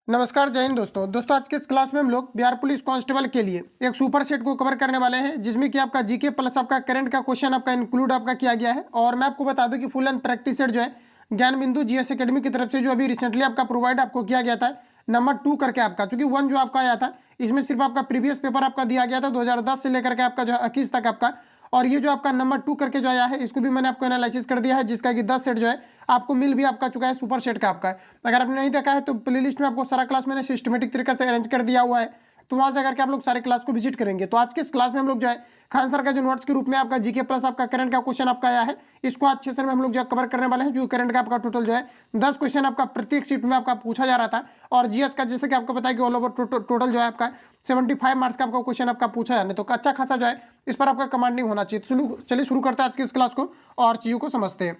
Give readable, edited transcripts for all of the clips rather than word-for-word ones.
नमस्कार, जय हिंद दोस्तों आज के इस क्लास में हम लोग बिहार पुलिस कांस्टेबल के लिए एक सुपर सेट को कवर करने वाले हैं, जिसमें कि आपका जीके प्लस आपका करंट का क्वेश्चन आपका इंक्लूड आपका किया गया है। और मैं आपको बता दूं कि फुल एंड प्रैक्टिस सेट जो है ज्ञान बिंदु जीएस एकेडमी की तरफ से जो अभी रिसेंटली आपका प्रोवाइड आपको किया गया था नंबर 2 करके आपका, चूंकि 1 जो आपका आया था इसमें सिर्फ आपका प्रीवियस पेपर आपका दिया गया था 2010 से लेकर के आपका जो है 21 तक आपका। और ये जो आपका नंबर 2 करके जो आया है इसको भी मैंने आपको एनालिसिस कर दिया है, जिसका कि 10 सेट जो है आपको मिल भी आपका चुका है सुपर सेट का आपका। अगर आपने नहीं देखा है तो प्लेलिस्ट में आपको सारा क्लास मैंने सिस्टमेटिक तरीके से अरेंज कर दिया हुआ है, तो वहां से करके आप लोग सारे क्लास को विजिट करेंगे। तो आज के इस क्लास में हम लोग जो है खान सर का जो नोट्स के रूप में आपका जीके प्लस आपका करंट का क्वेश्चन आपका आया है, इसको अच्छे से हम लोग जो कवर करने वाले हैं। जो करंट का आपका टोटल जो है 10 क्वेश्चन आपका प्रत्येक सीट में आपका पूछा जा रहा था, और जीएस का जैसे कि आपको पता है कि ऑल ओवर टोटल जो है आपका 75 मार्क्स का आपका क्वेश्चन आपका पूछा जाने, तो अच्छा खासा जो है इस पर आपका कमांडिंग होना चाहिए। तो चलिए शुरू करते हैं आज की इस क्लास को और चीज़ों को समझते हैं।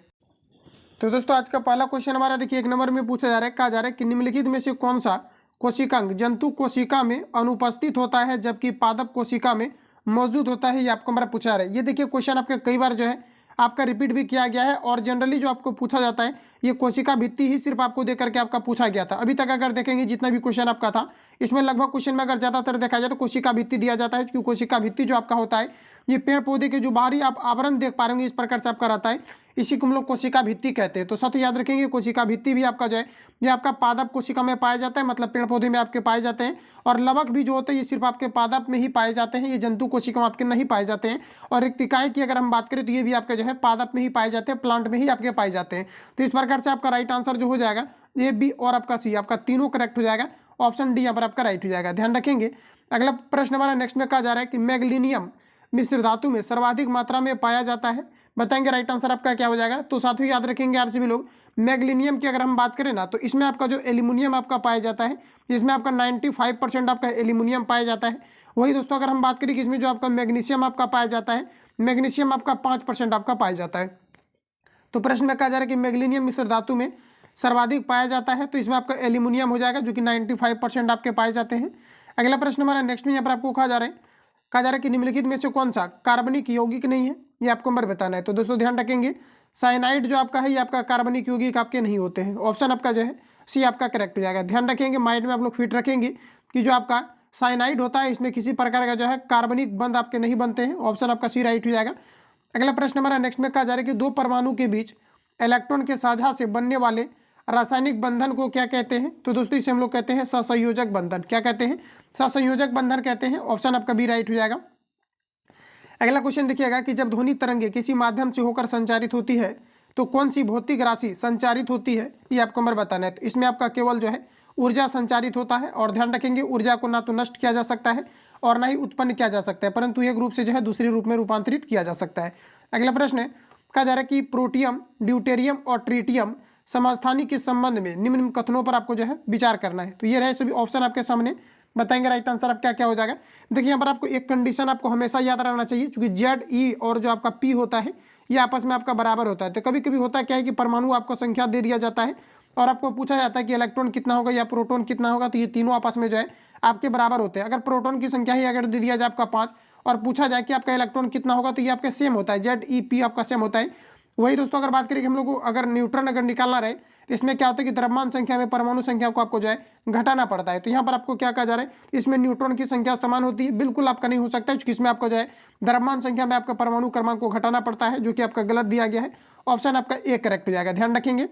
तो दोस्तों आज का पहला क्वेश्चन हमारा देखिए 1 नंबर में पूछा जा रहा है, कहा जा रहा है कि निम्नलिखित में से कौन सा कोशिकांग जंतु कोशिका में अनुपस्थित होता है जबकि पादप कोशिका में मौजूद होता है, ये आपको हमारा पूछा जा रहा है। ये देखिए क्वेश्चन आपके कई बार जो है आपका रिपीट भी किया गया है, और जनरली जो आपको पूछा जाता है ये कोशिका भित्ति ही सिर्फ आपको देकर के आपका पूछा गया था। अभी तक अगर देखेंगे जितना भी क्वेश्चन आपका था इसमें लगभग क्वेश्चन में अगर ज़्यादातर देखा जाए तो कोशिका भित्ति दिया जाता है, क्योंकि कोशिका भित्ति जो आपका होता है ये पेड़ पौधे के जो बाहरी आप आवरण देख पा रहे इस प्रकार से आपका रहता है, इसी को हम लोग कोशिका भित्ति कहते हैं। तो साथ याद रखेंगे कोशिका भित्ति भी आपका जो है ये आपका पादप कोशिका में पाया जाता है, मतलब पेड़ पौधे में आपके पाए जाते हैं। और लवक भी जो होते हैं ये सिर्फ आपके पादप में ही पाए जाते हैं, ये जंतु कोशिका में आपके नहीं पाए जाते हैं। और रिक्तिकाएं की अगर हम बात करें तो ये भी आपके जो है पादप में ही पाए जाते हैं, प्लांट में ही आपके पाए जाते हैं। तो इस प्रकार से आपका राइट आंसर जो हो जाएगा ए, बी और आपका सी, आपका तीनों करेक्ट हो जाएगा। ऑप्शन डी यहाँ पर आपका राइट हो जाएगा, ध्यान रखेंगे। अगला प्रश्न हमारा नेक्स्ट में कहा जा रहा है कि मैग्नीशियम मिश्र धातु में सर्वाधिक मात्रा में पाया जाता है, बताएंगे राइट आंसर आपका क्या हो जाएगा। तो साथियों याद रखेंगे आप सभी लोग, मैग्नीशियम की अगर हम बात करें ना तो इसमें आपका जो एल्यूमिनियम आपका पाया जाता है, इसमें आपका 95% आपका एल्यूमिनियम पाया जाता है। वही दोस्तों अगर हम बात करें कि इसमें जो आपका मैग्नीशियम आपका पाया जाता है, मैग्नीशियम आपका 5% आपका पाया जाता है। तो प्रश्न में कहा जा रहा है कि मैग्नीशियम मिश्र धातु में सर्वाधिक पाया जाता है, तो इसमें आपका एल्यूमिनियम हो जाएगा जो कि 95% आपके पाए जाते हैं। अगला प्रश्न हमारा नेक्स्ट में यहाँ पर आपको कहा जा रहा है कि निम्नलिखित में से कौन सा कार्बनिक यौगिक नहीं है, ये आपको नंबर बताना है। तो दोस्तों ध्यान रखेंगे साइनाइड जो आपका है ये आपका कार्बनिक यौगिक आपके नहीं होते हैं, ऑप्शन आपका जो है सी आपका करेक्ट हो जाएगा। ध्यान रखेंगे, माइंड में आप लोग फिट रखेंगे कि जो आपका साइनाइड होता है इसमें किसी प्रकार का जो है कार्बनिक बंध आपके नहीं बनते हैं, ऑप्शन आपका सी राइट हो जाएगा। अगला प्रश्न हमारा नेक्स्ट में कहा जा रहा है कि दो परमाणु के बीच इलेक्ट्रॉन के साझा से बनने वाले रासायनिक बंधन को क्या कहते हैं। तो दोस्तों इसे हम लोग कहते हैं सहसंयोजक बंधन। क्या कहते हैं? सहसंयोजक बंधन कहते हैं, ऑप्शन आपका बी राइट हो जाएगा। अगला क्वेश्चन देखिएगा कि जब ध्वनि तरंगे किसी माध्यम से होकर संचारित होती है तो कौन सी भौतिक राशि संचारित होती है, ये आपको नंबर बताना है। तो इसमें आपका केवल जो है ऊर्जा संचारित होता है, और ध्यान रखेंगे ऊर्जा को ना तो नष्ट किया जा सकता है और ना ही उत्पन्न किया जा सकता है, परंतु एक रूप से जो है दूसरे रूप में रूपांतरित किया जा सकता है। अगला प्रश्न है, कहा जा रहा है कि प्रोटियम, ड्यूटेरियम और ट्रीटियम समस्थानिक के संबंध में निम्न कथनों पर आपको जो है विचार करना है। तो ये रहे सभी ऑप्शन आपके सामने, बताएंगे राइट आंसर आप क्या क्या हो जाएगा। देखिए यहाँ पर आपको एक कंडीशन आपको हमेशा याद रखना चाहिए, क्योंकि जेड ई और जो आपका पी होता है ये आपस में आपका बराबर होता है। तो कभी कभी होता क्या है कि परमाणु आपको संख्या दे दिया जाता है और आपको पूछा जाता है कि इलेक्ट्रॉन कितना होगा या प्रोटॉन कितना होगा, तो ये तीनों आपस में जो है आपके बराबर होते हैं। अगर प्रोटॉन की संख्या ही अगर दे दिया जाए आपका 5 और पूछा जाए कि आपका इलेक्ट्रॉन कितना होगा, तो ये आपका सेम होता है, जेड ई पी आपका सेम होता है। वही दोस्तों अगर बात करें कि हम लोग को अगर न्यूट्रॉन अगर निकालना रहे तो इसमें क्या होता है कि द्रव्यमान संख्या में परमाणु संख्या को आपको जो है घटाना पड़ता है। तो यहाँ पर आपको क्या कहा जा रहा है, इसमें न्यूट्रॉन की संख्या समान होती है, बिल्कुल आपका नहीं हो सकता है, क्योंकि इसमें आपको जो है द्रव्यमान संख्या में आपका परमाणु क्रमांक को घटाना पड़ता है, जो कि आपका गलत दिया गया है। ऑप्शन आपका ए करेक्ट हो जाएगा, ध्यान रखेंगे।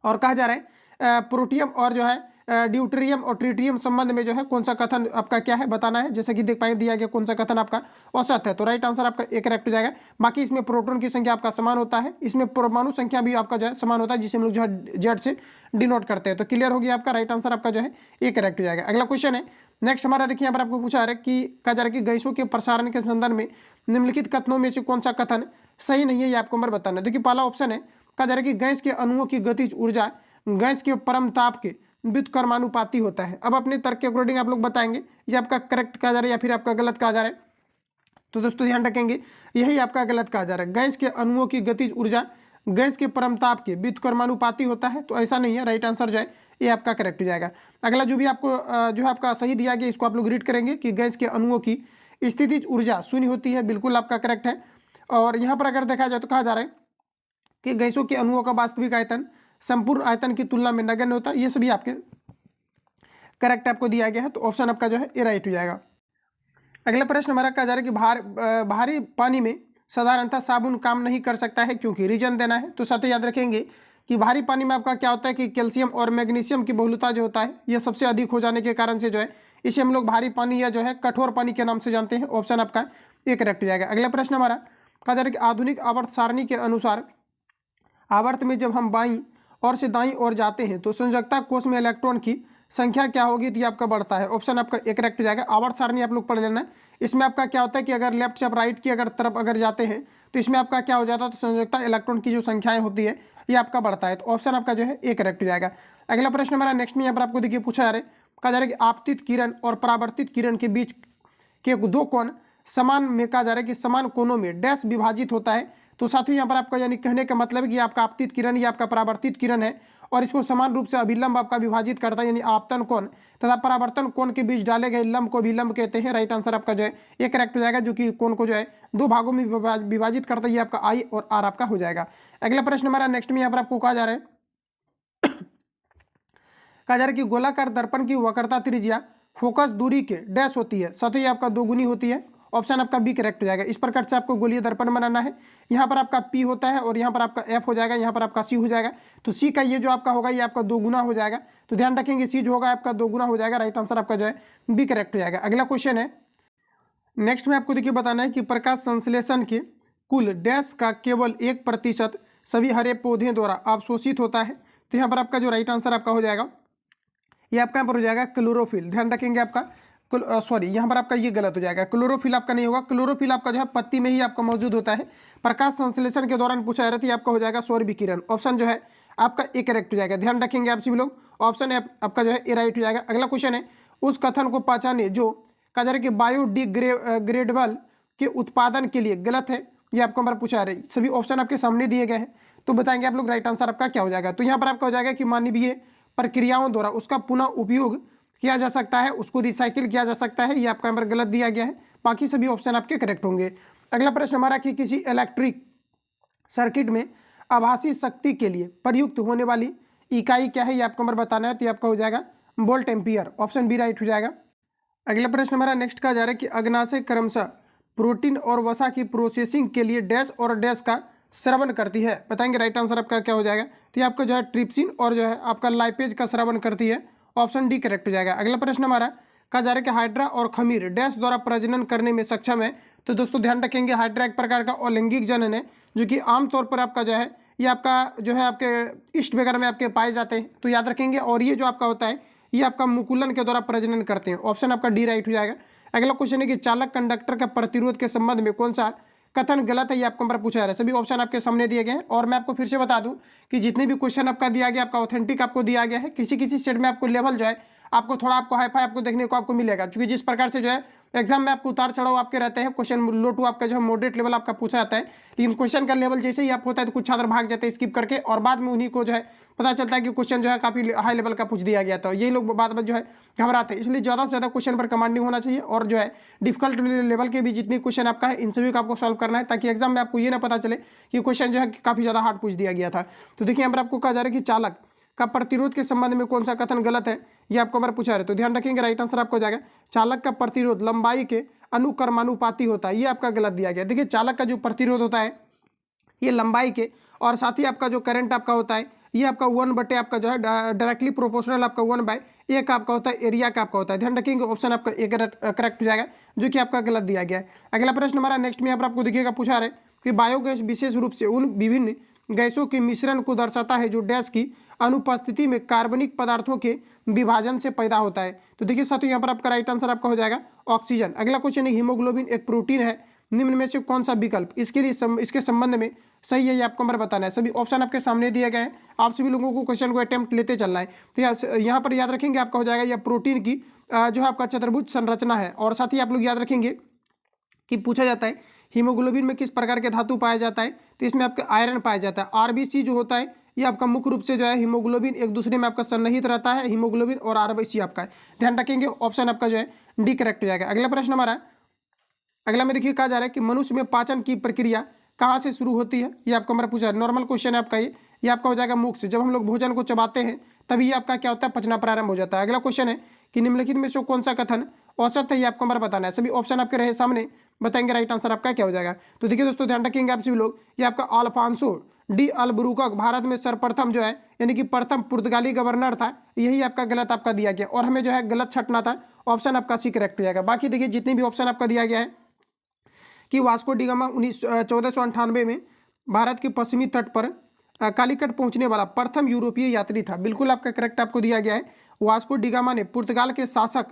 और कहा जा रहा है प्रोटियम और जो है ड्यूटेरियम और ट्रीटियम संबंध में जो है कौन सा कथन आपका क्या है बताना है, जैसे कि देख पाए दिया गया कौन सा कथन आपका औसत है। तो राइट आंसर आपका एक करेक्ट हो जाएगा। बाकी इसमें प्रोटॉन की संख्या आपका समान होता है, इसमें परमाणु संख्या भी आपका जो है समान होता है, जिसे हम लोग जो है जेड से डिनोट करते हैं। तो क्लियर हो गया आपका, राइट आंसर आपका जो है एक करेक्ट हो जाएगा। अगला क्वेश्चन है नेक्स्ट हमारा, देखिए यहाँ पर आपको पूछा जा रहा है कि कहा जा रहा है कि गैसों के प्रसारण के संदर्भ में निम्नलिखित कथनों में से कौन सा कथन सही नहीं है, ये आपको नंबर बताना है। देखिए पहला ऑप्शन है, कहा जा रहा है कि गैस के अणुओं की गतिज ऊर्जा गैस के परम ताप के व्युत्क्रमानुपाती होता है। अब अपने तर्क के अकॉर्डिंग आप लोग बताएंगे ये आपका करेक्ट कहा जा रहा है या फिर आपका गलत कहा जा रहा है। तो दोस्तों ध्यान रखेंगे यही आपका गलत कहा जा रहा है, गैस के अणुओं की गतिज ऊर्जा गैस के परमताप के व्युत्क्रमानुपाती होता है, तो ऐसा नहीं है, राइट आंसर जो है ये आपका करेक्ट हो जाएगा। अगला जो भी आपको जो है आपका सही दिया गया इसको आप लोग रीड करेंगे कि गैस के अणुओं की स्थितिज ऊर्जा शून्य होती है, बिल्कुल आपका करेक्ट है। और यहाँ पर अगर देखा जाए तो कहा जा रहा है कि गैसों के अणुओं का वास्तविक आयतन संपूर्ण आयतन की तुलना में नगण्य होता है, ये सभी आपके करेक्ट आपको दिया गया है, तो ऑप्शन आपका जो है ए राइट हो जाएगा। अगला प्रश्न हमारा कहा जा रहा है कि भारी पानी में साधारणतः साबुन काम नहीं कर सकता है क्योंकि रीजन देना है। तो साथ ही याद रखेंगे कि भारी पानी में आपका क्या होता है कि कैल्शियम और मैग्नीशियम की बहुलता जो होता है यह सबसे अधिक हो जाने के कारण से जो है इसे हम लोग भारी पानी या जो है कठोर पानी के नाम से जानते हैं। ऑप्शन आपका ए करेक्ट हो जाएगा। अगला प्रश्न हमारा कहा जा रहा है कि आधुनिक आवर्त सारणी के अनुसार आवर्त में जब हम बाईं ओर से दाईं ओर जाते हैं तो संयोजकता कोष में इलेक्ट्रॉन की संख्या क्या होगी, तो ये आपका बढ़ता है। ऑप्शन आपका एक करेक्ट हो जाएगा। आवर्त सारणी आप लोग पढ़ लेना है। इसमें आपका क्या होता है कि अगर लेफ्ट से आप राइट की अगर तरफ अगर जाते हैं तो इसमें आपका क्या हो जाता है, तो संयोजकता इलेक्ट्रॉन की जो संख्याएं होती है ये आपका बढ़ता है। तो ऑप्शन आपका जो है ए करेक्ट हो जाएगा। अगला प्रश्न हमारा नेक्स्ट में यहाँ पर आपको देखिए पूछा जा रहा है, कहा जा रहा है कि आपतित किरण और परावर्तित किरण के बीच के दो कोण समान में कहा जा रहा है कि समान कोणों में डैश विभाजित होता है। तो साथियों यहाँ पर आपका यानी कहने का मतलब है कि आपका आपतित किरण या आपका परावर्तित किरण है और इसको समान रूप से अभिलंब आपका विभाजित करता है, यानी आपतन कोण तथा परावर्तन कोण के बीच डाले गए लंब को विलंब कहते हैं। राइट आंसर आपका जो है ये करेक्ट हो जाएगा, जो कि कोण को जो है दो भागों में विभाजित करता है। ये आपका आई और आर आपका हो जाएगा। अगला प्रश्न हमारा नेक्स्ट में यहाँ पर आपको कहा जा रहा है कहा जा रहा है कि गोलाकार दर्पण की वक्रता त्रिज्या फोकस दूरी के डैश होती है, साथ ही आपका दोगुनी होती है। ऑप्शन आपका बी करेक्ट हो जाएगा। इस प्रकार से आपको गोलीय दर्पण बनाना है। यहाँ पर आपका पी होता है और यहाँ पर आपका एफ हो जाएगा, यहाँ पर आपका सी हो जाएगा। तो सी का ये जो आपका होगा ये आपका दोगुना हो जाएगा। तो ध्यान रखेंगे सी जो होगा आपका दोगुना हो जाएगा। राइट आंसर आपका जो है बी करेक्ट हो जाएगा। अगला क्वेश्चन है नेक्स्ट में आपको देखिए बताना है कि प्रकाश संश्लेषण के कुल डैश का केवल 1% सभी हरे पौधे द्वारा अवशोषित होता है। तो यहाँ पर आपका जो राइट आंसर आपका हो जाएगा ये आपका यहाँ पर हो जाएगा क्लोरोफिल। ध्यान रखेंगे आपका सॉरी यहाँ पर आपका ये गलत हो जाएगा, क्लोरोफिल आपका नहीं होगा। क्लोरोफिल आपका जो है पत्ती में ही आपका मौजूद होता है। प्रकाश संश्लेषण के दौरान पूछा जा रहा था, आपका हो जाएगा सौर विकिरण। ऑप्शन जो है आपका ए करेक्ट हो जाएगा। ध्यान रखेंगे आप सभी लोग, ऑप्शन आपका जो है ए राइट हो जाएगा। अगला क्वेश्चन है उस कथन को पहचाने जो कहा जा रहा है कि बायोडिग्रेडेबल के उत्पादन के लिए गलत है। ये आपको हमारा पूछा जा रहा है। सभी ऑप्शन आपके सामने दिए गए हैं, तो बताएंगे आप लोग राइट आंसर आपका क्या हो जाएगा। तो यहाँ पर आपका हो जाएगा कि मानवीय प्रक्रियाओं द्वारा उसका पुनः उपयोग किया जा सकता है, उसको रिसाइकिल किया जा सकता है। ये आपका यहाँ पर गलत दिया गया है। बाकी सभी ऑप्शन आपके करेक्ट होंगे। अगला प्रश्न हमारा कि किसी इलेक्ट्रिक सर्किट में आभासी शक्ति के लिए प्रयुक्त होने वाली इकाई क्या है, ये आपको हमारा बताना है। तो ये आपका हो जाएगा volt ampere. Option B right हो जाएगा। अगला प्रश्न हमारा नेक्स्ट कहा जा रहा है कि अग्नाशय क्रमशः प्रोटीन और वसा की प्रोसेसिंग के लिए डैश और डैश का श्रवण करती है। बताएंगे राइट आंसर आपका क्या हो जाएगा। तो ये आपका जो है ट्रिप्सिन और जो है आपका लाइपेज का श्रवण करती है। ऑप्शन डी करेक्ट हो जाएगा। अगला प्रश्न हमारा कहा जा रहा है कि हाइड्रा और खमीर डैश द्वारा प्रजनन करने में सक्षम है। तो दोस्तों ध्यान रखेंगे हाइड्रा एक प्रकार का अलैंगिक जनन है, जो कि आमतौर पर आपका जो है ये आपका जो है आपके ईस्ट वगैरह में आपके पाए जाते हैं। तो याद रखेंगे, और ये जो आपका होता है ये आपका मुकुलन के द्वारा प्रजनन करते हैं। ऑप्शन आपका डी राइट हो जाएगा। अगला क्वेश्चन है कि चालक कंडक्टर का प्रतिरोध के संबंध में कौन सा कथन गलत है, ये आपको हमारा पूछा जा रहा है। सभी ऑप्शन आपके सामने दिए गए हैं और मैं आपको फिर से बता दूं कि जितने भी क्वेश्चन आपका दिया गया आपका ऑथेंटिक आपको दिया गया है। किसी किसी सेट में आपको लेवल जो है आपको थोड़ा आपको हाई फाई आपको देखने को आपको मिलेगा, क्योंकि जिस प्रकार से जो है एग्जाम में आपको उतार चढ़ाव आपके रहते हैं। क्वेश्चन लो टू आपका जो है मॉडरेट लेवल आपका पूछा जाता है, लेकिन क्वेश्चन का लेवल जैसे ही आप होता है तो कुछ छात्र भाग जाते हैं स्किप करके, और बाद में उन्हीं को जो है पता चलता है कि क्वेश्चन जो है काफी हाई लेवल का पूछ दिया गया था। यही लोग बाद में जो है घबराते हैं। इसलिए ज़्यादा से ज़्यादा क्वेश्चन पर कमांडिंग होना चाहिए, और जो है डिफिकल्ट लेवल के भी जितने क्वेश्चन आपका है इन सभी को आपको सॉल्व करना है, ताकि एग्जाम में आपको ये ना पता चले कि क्वेश्चन जो है काफ़ी ज़्यादा हार्ड पूछ दिया गया था। तो देखिए यहाँ पर आपको कहा जा रहा है कि चालक का प्रतिरोध के संबंध में कौन सा कथन गलत है, ये आपको हमारा पूछा है। तो ध्यान रखेंगे राइट आंसर आपको हो जाएगा चालक का प्रतिरोध लंबाई के अनुक्रमानुपाती होता है। ये आपका गलत दिया गया। देखिए चालक का जो प्रतिरोध होता है ये लंबाई के, और साथ ही आपका जो करंट आपका होता है ये आपका 1/, आपका जो है डायरेक्टली प्रोपोर्शनल आपका 1/a का आपका होता है, एरिया का आपका होता है। ध्यान रखेंगे ऑप्शन आपका एक करेक्ट हो जाएगा, जो कि आपका गलत दिया गया है। अगला प्रश्न हमारा नेक्स्ट में यहाँ पर आपको देखिएगा पूछा रहे कि बायोगैस विशेष रूप से उन विभिन्न गैसों के मिश्रण को दर्शाता है जो डैश की अनुपस्थिति में कार्बनिक पदार्थों के विभाजन से पैदा होता है। तो देखिए साथियों यहाँ पर आपका राइट आंसर आपका हो जाएगा ऑक्सीजन। अगला क्वेश्चन है हीमोग्लोबिन एक प्रोटीन है, निम्न में से कौन सा विकल्प इसके लिए इसके संबंध में सही है, ये आपको हमारा बताना है। सभी ऑप्शन आपके सामने दिए गए हैं, आप सभी लोगों को क्वेश्चन को अटेम्प्ट लेते चलना है। तो यहाँ पर याद रखेंगे आपका हो जाएगा यह प्रोटीन की जो है आपका चतुर्भुज संरचना है। और साथ ही आप लोग याद रखेंगे कि पूछा जाता है हीमोग्लोबिन में किस प्रकार के धातु पाया जाता है, तो इसमें आपका आयरन पाया जाता है। आरबीसी जो होता है ये आपका मुख्य रूप से जो है हीमोग्लोबिन एक दूसरे में आपका सन्निहित रहता है, हीमोग्लोबिन और आरबीसी आपका है। ध्यान रखेंगे ऑप्शन आपका जो है डी करेक्ट हो जाएगा। अगला प्रश्न हमारा अगला में देखिए कहा जा रहा है कि मनुष्य में पाचन की प्रक्रिया कहाँ से शुरू होती है, ये आपको हमारा पूछा है। नॉर्मल क्वेश्चन है आपका ये आपका हो जाएगा मुख से। जब हम लोग भोजन को चबाते हैं तभी ये आपका क्या होता है पचना प्रारंभ हो जाता है। अगला क्वेश्चन है कि निम्नलिखित में से कौन सा कथन औसत है, ये आपको हमारा बताना है। सभी ऑप्शन आपके रहे सामने, बताएंगे राइट आंसर आपका क्या हो जाएगा। तो देखिए दोस्तों ध्यान रखेंगे आप सभी लोग, ये आपका अल्फांसो डी अल्बुकर्क भारत में सर्वप्रथम जो है यानी कि प्रथम पुर्तगाली गवर्नर था, यही आपका गलत आपका दिया गया और हमें जो है गलत छटना था। ऑप्शन आपका सी करेक्ट हो जाएगा। बाकी देखिए जितने भी ऑप्शन आपका दिया गया है कि वास्को डी गामा 1498 में भारत के पश्चिमी तट पर कालीकट पहुंचने वाला प्रथम यूरोपीय यात्री था, बिल्कुल आपका करेक्ट आपको दिया गया है। वास्को डी गामा ने पुर्तगाल के शासक,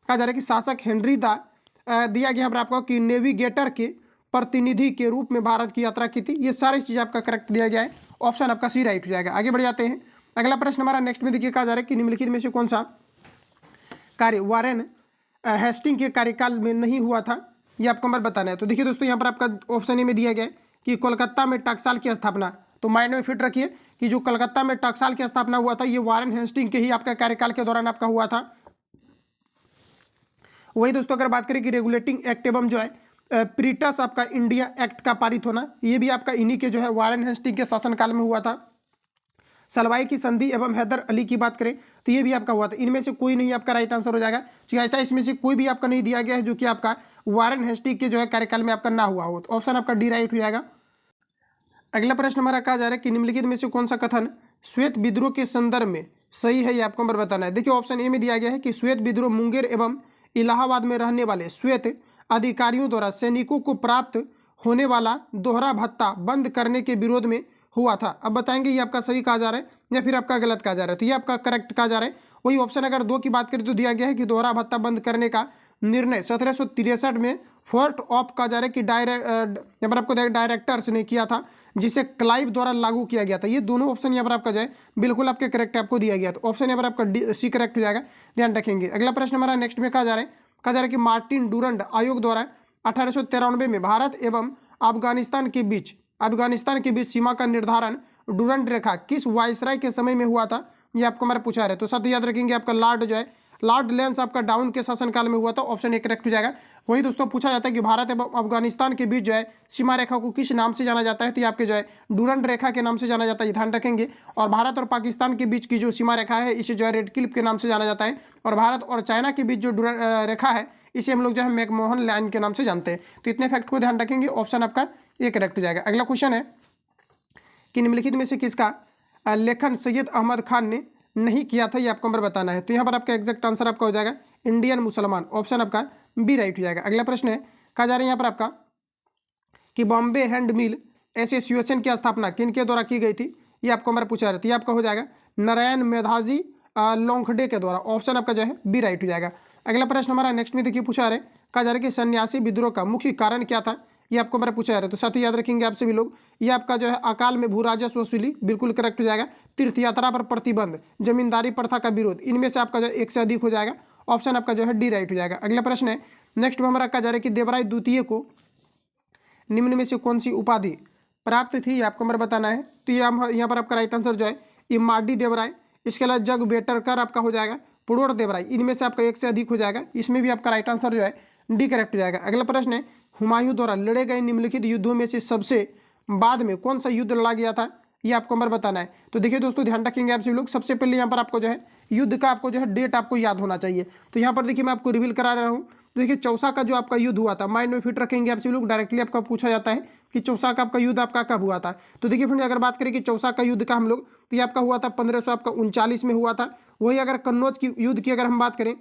कहा जा रहा है कि शासक हेनरी दा दिया गया पर आपको कि नेविगेटर के प्रतिनिधि के रूप में भारत की यात्रा की थी। ये सारी चीज़ आपका करेक्ट दिया गया है, ऑप्शन आपका सी राइट हो जाएगा। आगे बढ़ जाते हैं। अगला प्रश्न हमारा नेक्स्ट में देखिए, कहा जा रहा है कि निम्नलिखित में से कौन सा कार्य वारेन हेस्टिंग के कार्यकाल में नहीं हुआ था, ये आपको हमारे बताना है। तो देखिए दोस्तों यहाँ पर आपका ऑप्शन ए में दिया गया है कि कोलकाता में टकसाल की स्थापना, तो माइंड में फिट रखिए कि जो कलकत्ता में टकसाल की स्थापना हुआ था ये वारेन हेस्टिंग के ही आपका कार्यकाल के दौरान आपका हुआ था। वही दोस्तों अगर बात करें कि रेगुलेटिंग एक्ट एवं जो है प्रीटस आपका इंडिया एक्ट का पारित होना, ये भी आपका इन्हीं के जो है वारेन हेस्टिंग के शासनकाल में हुआ था। सलवाई की संधि एवं हैदर अली की बात करें तो ये भी आपका हुआ था। इनमें से कोई नहीं आपका राइट आंसर हो जाएगा, तो ऐसा इसमें से कोई भी आपका नहीं दिया गया है जो कि आपका वारेन हेस्टिंग के जो है कार्यकाल में आपका ना हुआ हो, तो ऑप्शन आपका डी राइट हो जाएगा। अगला प्रश्न हमारा कहा जा रहा है कि निम्नलिखित में से कौन सा कथन श्वेत विद्रोह के संदर्भ में सही है, ये आपको नंबर बताना है। देखिए ऑप्शन ए में दिया गया है कि श्वेत विद्रोह मुंगेर एवं इलाहाबाद में रहने वाले श्वेत अधिकारियों द्वारा सैनिकों को प्राप्त होने वाला दोहरा भत्ता बंद करने के विरोध में हुआ था। अब बताएंगे ये आपका सही कहा जा रहा है या फिर आपका गलत कहा जा रहा है, तो ये आपका करेक्ट कहा जा रहा है। वही ऑप्शन अगर 2 की बात करें तो दिया गया है कि दोहरा भत्ता बंद करने का निर्णय 1763 में फोर्ट ऑफ कहा जा रहा है कि यहाँ पर आपको डायरेक्टर्स ने किया था, जिसे क्लाइव द्वारा लागू किया गया था। ये दोनों ऑप्शन यहाँ पर आपका जो है बिल्कुल आपके करेक्ट आपको दिया गया, तो ऑप्शन यहाँ पर आपका सी करेक्ट हो जाएगा, ध्यान रखेंगे। अगला प्रश्न हमारा नेक्स्ट में कहा जा रहा है कि मार्टिन डुरंड आयोग द्वारा 1893 में भारत एवं अफगानिस्तान के बीच सीमा का निर्धारण डुरंड रेखा किस वायसराय के समय में हुआ था, ये आपको हमारा पूछा रहे। तो साथ याद रखेंगे आपका लॉर्ड जो है लॉर्ड लेंस आपका डाउन के शासनकाल में हुआ था, ऑप्शन ए करेक्ट हो जाएगा। वही दोस्तों पूछा जाता है कि भारत एवं अफगानिस्तान के बीच जो है सीमा रेखा को किस नाम से जाना जाता है, तो ये आपके जो है डुरंड रेखा के नाम से जाना जाता है, ध्यान रखेंगे। और भारत और पाकिस्तान के बीच की जो सीमा रेखा है इसे जो है रेड क्लिफ के नाम से जाना जाता है, और भारत और चाइना के बीच जो रेखा है इसे हम लोग जो है मैकमोहन लाइन के नाम से जानते हैं। तो इतने फैक्ट को ध्यान रखेंगे, ऑप्शन आपका ये करेक्ट हो जाएगा। अगला क्वेश्चन है कि निम्नलिखित में से किसका लेखन सैयद अहमद खान ने नहीं किया था, ये आपको नंबर बताना है। तो यहाँ पर आपका एग्जैक्ट आंसर आपका हो जाएगा इंडियन मुसलमान, ऑप्शन आपका बी राइट हो जाएगा। अगला प्रश्न है, कहा जा रहा है यहाँ पर आपका कि बॉम्बे हैंड मिल एसोसिएशन की स्थापना किनके द्वारा की गई थी, ये आपको हमारा पूछा रहा था, ये आपका हो जाएगा नारायण मेधाजी लोंखडे के द्वारा, ऑप्शन आपका जो है बी राइट हो जाएगा। अगला प्रश्न हमारा नेक्स्ट में देखिए पूछा रहे, कहा जा रहा है कि सन्यासी विद्रोह का मुख्य कारण क्या था, ये आपको हमारा पूछा जा रहा है। तो साथ ही याद रखेंगे आप सभी लोग, ये आपका जो है अकाल में भू राजस्व वसूली, बिल्कुल करेक्ट हो जाएगा। तीर्थ यात्रा पर प्रतिबंध, जमींदारी प्रथा का विरोध, इनमें से आपका जो एक से अधिक हो जाएगा, ऑप्शन आपका जो है डी राइट हो जाएगा। अगला प्रश्न है नेक्स्ट में हमारा कहा जा रहा है कि देवराय द्वितीय को निम्न में से कौन सी उपाधि प्राप्त थी, ये आपको हमारा बताना है। तो ये यहाँ पर आपका राइट आंसर जो है इमाडी देवराय, इसके अलावा जग बेटरकर आपका हो जाएगा, पुरोड़ देवराय, इनमें से आपका एक से अधिक हो जाएगा, इसमें भी आपका राइट आंसर जो है डी करेक्ट हो जाएगा। अगला प्रश्न है हुमायूं द्वारा लड़े गए निम्नलिखित युद्धों में से सबसे बाद में कौन सा युद्ध लड़ा गया था, ये आपको हमारा बताना है। तो देखिए दोस्तों ध्यान रखेंगे आप सभी लोग, सबसे पहले यहाँ पर आपको जो है युद्ध का आपको जो है डेट आपको याद होना चाहिए। तो यहाँ पर देखिए मैं आपको रिवील करा रहा हूँ। तो देखिए चौसा का जो आपका युद्ध हुआ था, माइंड में फिट रखेंगे आप सभी लोग, डायरेक्टली आपका पूछा जाता है कि चौसा का आपका युद्ध आपका कब हुआ था। तो देखिए फ्रेंड अगर बात करें कि चौसा का युद्ध का हम लोग, तो ये आपका हुआ था 1539 में हुआ था। वही अगर कन्नौज की युद्ध की अगर हम बात करें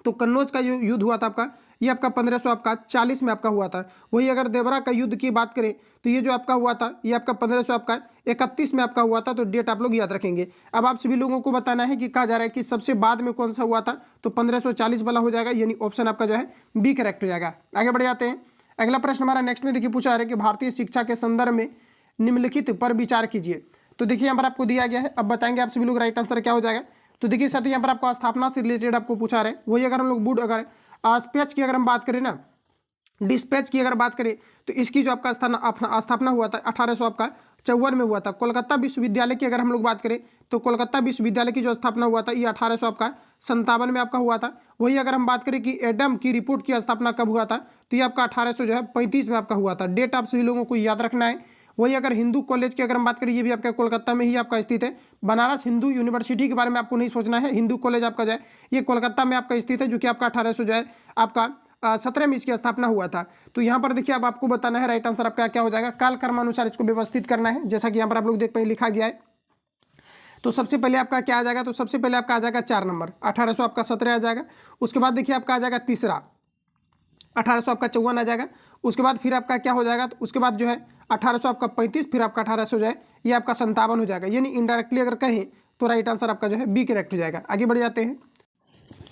तो कन्नौज का जो युद्ध हुआ था आपका, ये आपका 1540 में आपका हुआ था। वही अगर देवरा का युद्ध की बात करें तो ये जो आपका हुआ था ये आपका 1531 में आपका हुआ था। तो डेट आप लोग याद रखेंगे। अब आप सभी लोगों को बताना है कि कहा जा रहा है कि सबसे बाद में कौन सा हुआ था, तो 1540 वाला हो जाएगा, यानी ऑप्शन आपका जो है बी करेक्ट हो जाएगा। आगे बढ़ जाते हैं। अगला प्रश्न हमारा नेक्स्ट में देखिए पूछा जा रहा है कि भारतीय शिक्षा के संदर्भ में निम्नलिखित पर विचार कीजिए। तो देखिए यहाँ पर आपको दिया गया है, अब बताएंगे आप सभी लोग राइट आंसर क्या हो जाएगा। तो देखिए साथ ही यहाँ पर आपको स्थापना से रिलेटेड आपको पूछा रहे, वही अगर हम लोग बुड अगर स्पेच की अगर हम बात करें ना, डिस्पैच की अगर बात करें तो इसकी जो आपका स्थापना हुआ था 1854 में हुआ था। कोलकाता विश्वविद्यालय की अगर हम लोग बात करें तो कोलकाता विश्वविद्यालय की जो स्थापना हुआ था ये 1857 में आपका हुआ था। वही अगर हम बात करें कि एडम की रिपोर्ट की स्थापना कब हुआ था, तो ये आपका 1835 में आपका हुआ था। डेट आप सभी लोगों को याद रखना है। वही अगर हिंदू कॉलेज की अगर हम बात करें, ये भी आपका कोलकाता में ही आपका स्थित है। बनारस हिंदू यूनिवर्सिटी के बारे में आपको नहीं सोचना है, हिंदू कॉलेज आपका जो है ये कोलकाता में आपका स्थित है, जो कि आपका 1800 जो है आपका 17 में इसकी स्थापना हुआ था। तो यहाँ पर देखिए अब आपको बताना है राइट आंसर आपका क्या हो जाएगा, काल कर्मानुसार इसको व्यवस्थित करना है, जैसा कि यहाँ पर आप लोग देख पाए लिखा गया है। तो सबसे पहले आपका क्या आ जाएगा, तो सबसे पहले आपका आ जाएगा 4 नंबर 1800 आपका 17 आ जाएगा। उसके बाद देखिए आपका आ जाएगा तीसरा 1800 आपका 54 आ जाएगा। उसके बाद फिर आपका क्या हो जाएगा, तो उसके बाद जो है 1800 आपका 35, फिर आपका 1800 जो है ये आपका 57 हो जाएगा। यानी इनडायरेक्टली अगर कहें तो राइट आंसर आपका जो है बी करेक्ट हो जाएगा। आगे बढ़ जाते हैं।